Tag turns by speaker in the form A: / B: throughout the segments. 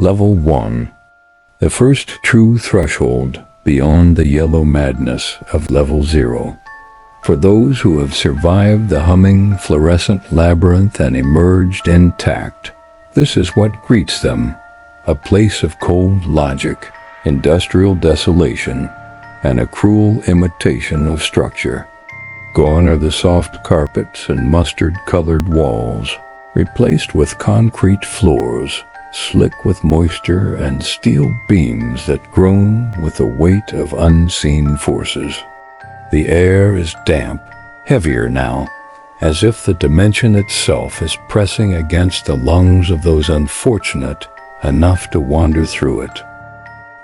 A: Level 1. The first true threshold beyond the yellow madness of Level 0. For those who have survived the humming, fluorescent labyrinth and emerged intact, this is what greets them: a place of cold logic, industrial desolation, and a cruel imitation of structure. Gone are the soft carpets and mustard-colored walls, replaced with concrete floors, slick with moisture and steel beams that groan with the weight of unseen forces. The air is damp, heavier now, as if the dimension itself is pressing against the lungs of those unfortunate enough to wander through it.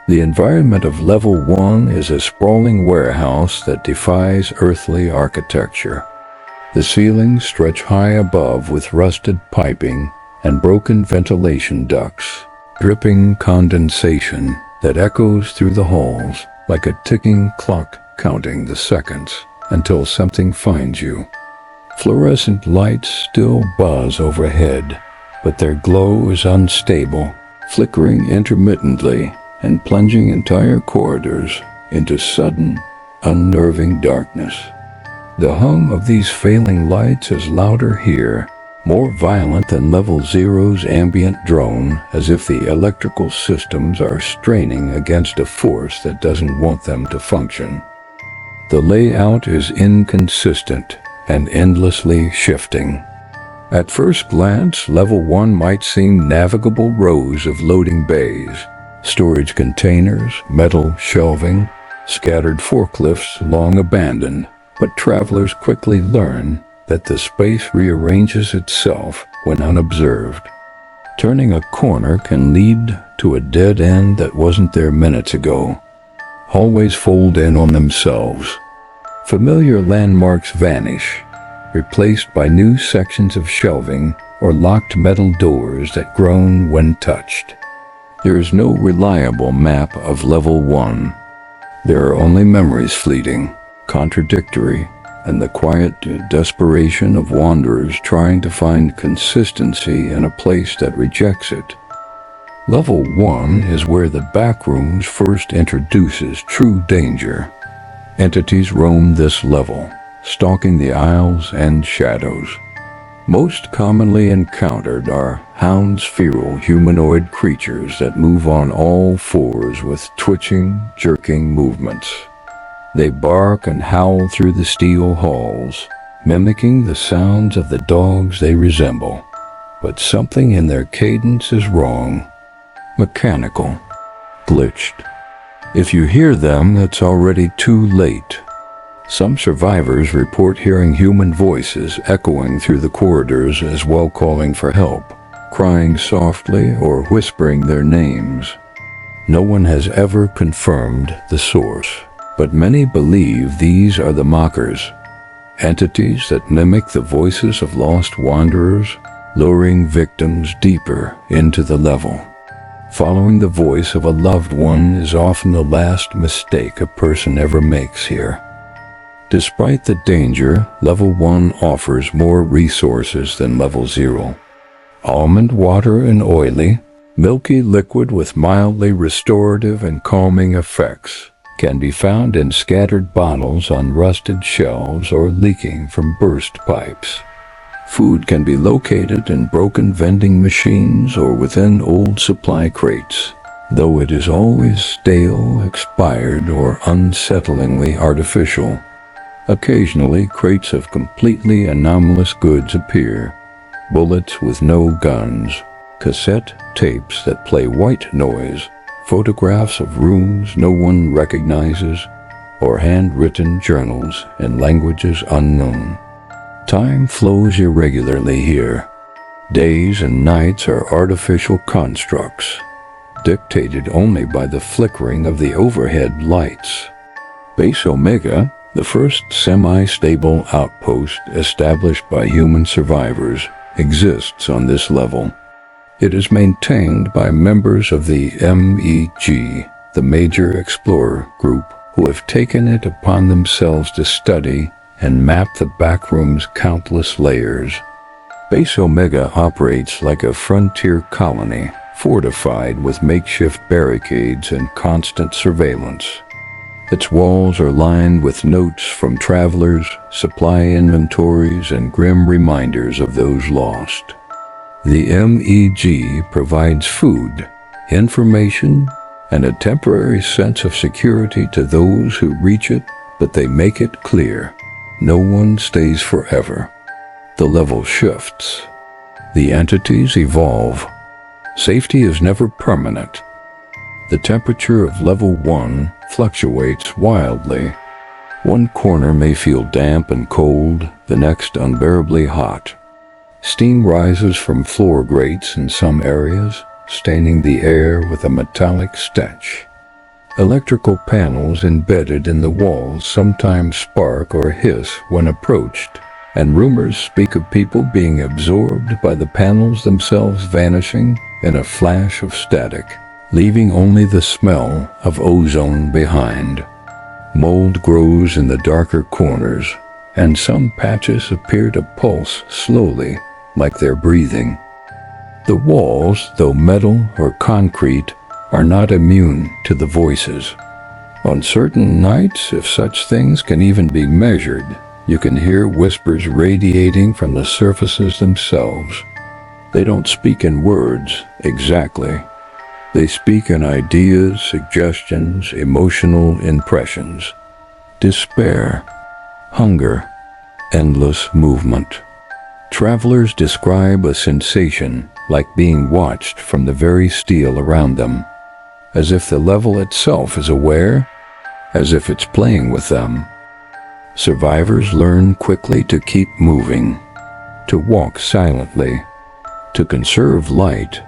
A: The environment of Level 1 is a sprawling warehouse that defies earthly architecture. The ceilings stretch high above with rusted piping and broken ventilation ducts, dripping condensation that echoes through the halls like a ticking clock counting the seconds until something finds you. Fluorescent lights still buzz overhead, but their glow is unstable, flickering intermittently and plunging entire corridors into sudden, unnerving darkness. The hum of these failing lights is louder here, more violent than Level 0's ambient drone, as if the electrical systems are straining against a force that doesn't want them to function. The layout is inconsistent and endlessly shifting. At first glance, Level 1 might seem navigable rows of loading bays, storage containers, metal shelving, scattered forklifts long abandoned, but travelers quickly learn that the space rearranges itself when unobserved. Turning a corner can lead to a dead end that wasn't there minutes ago. Hallways fold in on themselves. Familiar landmarks vanish, replaced by new sections of shelving or locked metal doors that groan when touched. There is no reliable map of Level 1. There are only memories fleeting, contradictory, and the quiet desperation of wanderers trying to find consistency in a place that rejects it. Level 1 is where the Backrooms first introduces true danger. Entities roam this level, stalking the aisles and shadows. Most commonly encountered are hound-feral humanoid creatures that move on all fours with twitching, jerking movements. They bark and howl through the steel halls, mimicking the sounds of the dogs they resemble. But something in their cadence is wrong. Mechanical. Glitched. If you hear them, it's already too late. Some survivors report hearing human voices echoing through the corridors as well, calling for help, crying softly or whispering their names. No one has ever confirmed the source, but many believe these are the mockers, entities that mimic the voices of lost wanderers, luring victims deeper into the level. Following the voice of a loved one is often the last mistake a person ever makes here. Despite the danger, Level 1 offers more resources than Level 0. Almond water and oily, milky liquid with mildly restorative and calming effects can be found in scattered bottles on rusted shelves or leaking from burst pipes. Food can be located in broken vending machines or within old supply crates, though it is always stale, expired, or unsettlingly artificial. Occasionally, crates of completely anomalous goods appear: bullets with no guns, cassette tapes that play white noise, photographs of rooms no one recognizes, or handwritten journals in languages unknown. Time flows irregularly here. Days and nights are artificial constructs, dictated only by the flickering of the overhead lights. Base Omega, the first semi-stable outpost established by human survivors, exists on this level. It is maintained by members of the MEG, the Major Explorer Group, who have taken it upon themselves to study and map the Backrooms' countless layers. Base Omega operates like a frontier colony, fortified with makeshift barricades and constant surveillance. Its walls are lined with notes from travelers, supply inventories, and grim reminders of those lost. The MEG provides food, information, and a temporary sense of security to those who reach it, but they make it clear, no one stays forever. The level shifts. The entities evolve. Safety is never permanent. The temperature of level 1 fluctuates wildly. One corner may feel damp and cold, the next unbearably hot. Steam rises from floor grates in some areas, staining the air with a metallic stench. Electrical panels embedded in the walls sometimes spark or hiss when approached, and rumors speak of people being absorbed by the panels themselves vanishing in a flash of static, leaving only the smell of ozone behind. Mold grows in the darker corners, and some patches appear to pulse slowly, like they're breathing. The walls, though metal or concrete, are not immune to the voices. On certain nights, if such things can even be measured, you can hear whispers radiating from the surfaces themselves. They don't speak in words, exactly. They speak in ideas, suggestions, emotional impressions. Despair, hunger, endless movement. Travelers describe a sensation like being watched from the very steel around them, as if the level itself is aware, as if it's playing with them. Survivors learn quickly to keep moving, to walk silently, to conserve light.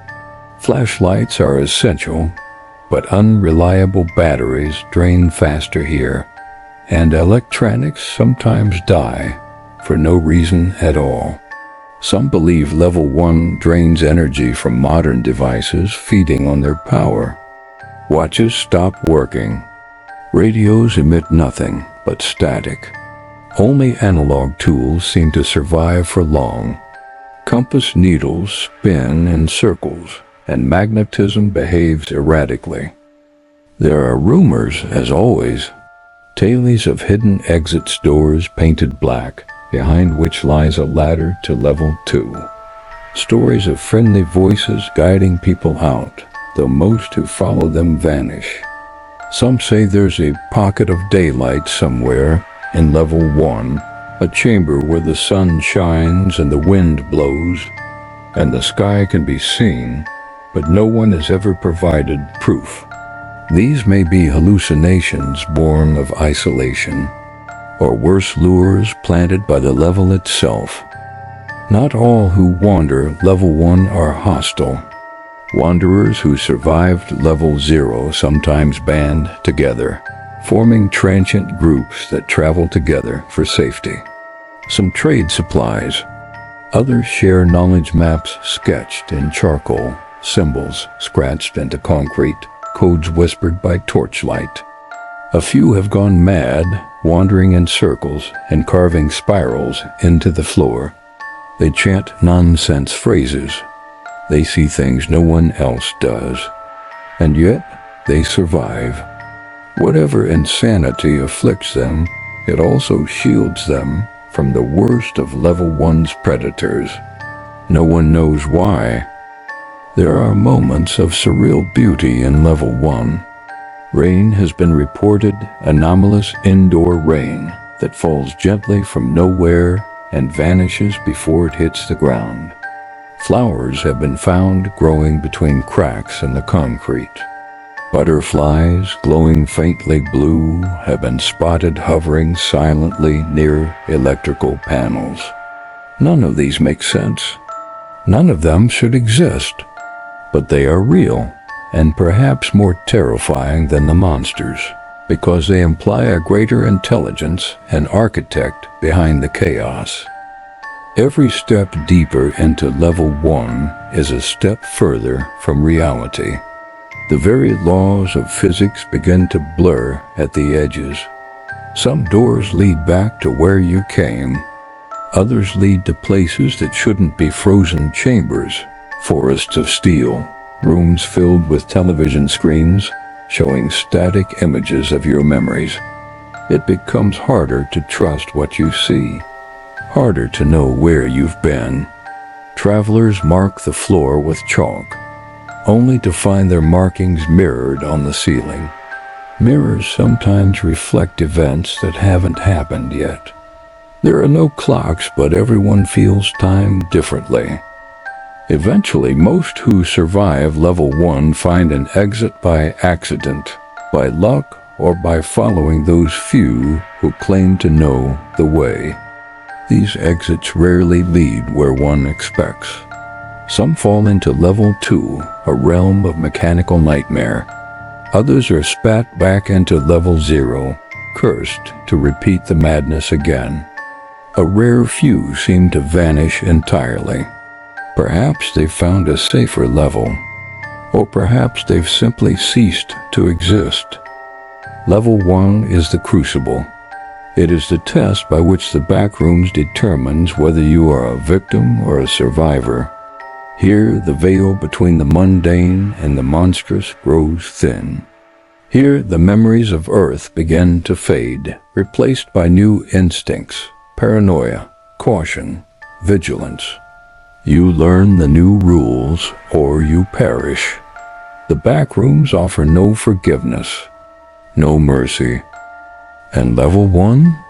A: Flashlights are essential, but unreliable batteries drain faster here, and electronics sometimes die for no reason at all. Some believe level 1 drains energy from modern devices, feeding on their power. Watches stop working. Radios emit nothing but static. Only analog tools seem to survive for long. Compass needles spin in circles, and magnetism behaves erratically. There are rumors, as always, tales of hidden exit doors painted black, behind which lies a ladder to level 2. Stories of friendly voices guiding people out, though most who follow them vanish. Some say there's a pocket of daylight somewhere in level 1, a chamber where the sun shines and the wind blows, and the sky can be seen, but no one has ever provided proof. These may be hallucinations born of isolation, or worse, lures planted by the level itself. Not all who wander level 1 are hostile. Wanderers who survived level 0 sometimes band together, forming transient groups that travel together for safety. Some trade supplies. Others share knowledge maps sketched in charcoal, symbols scratched into concrete, codes whispered by torchlight. A few have gone mad, wandering in circles and carving spirals into the floor. They chant nonsense phrases. They see things no one else does, and yet they survive. Whatever insanity afflicts them, it also shields them from the worst of level 1's predators. No one knows why. There are moments of surreal beauty in level 1. Rain has been reported, anomalous indoor rain that falls gently from nowhere and vanishes before it hits the ground. Flowers have been found growing between cracks in the concrete. Butterflies, glowing faintly blue, have been spotted hovering silently near electrical panels. None of these make sense. None of them should exist. But they are real, and perhaps more terrifying than the monsters, because they imply a greater intelligence and architect behind the chaos. Every step deeper into level 1 is a step further from reality. The very laws of physics begin to blur at the edges. Some doors lead back to where you came. Others lead to places that shouldn't be frozen chambers, forests of steel, rooms filled with television screens showing static images of your memories. It becomes harder to trust what you see, harder to know where you've been. Travelers mark the floor with chalk, only to find their markings mirrored on the ceiling. Mirrors sometimes reflect events that haven't happened yet. There are no clocks, but everyone feels time differently. Eventually, most who survive level 1 find an exit by accident, by luck, or by following those few who claim to know the way. These exits rarely lead where one expects. Some fall into level 2, a realm of mechanical nightmare. Others are spat back into level 0, cursed to repeat the madness again. A rare few seem to vanish entirely. Perhaps they've found a safer level, or perhaps they've simply ceased to exist. Level 1 is the crucible. It is the test by which the Backrooms determines whether you are a victim or a survivor. Here, the veil between the mundane and the monstrous grows thin. Here, the memories of Earth begin to fade, replaced by new instincts, paranoia, caution, vigilance. You learn the new rules, or you perish. The Backrooms offer no forgiveness, no mercy. And level 1?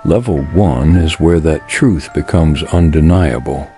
A: Level 1 is where that truth becomes undeniable.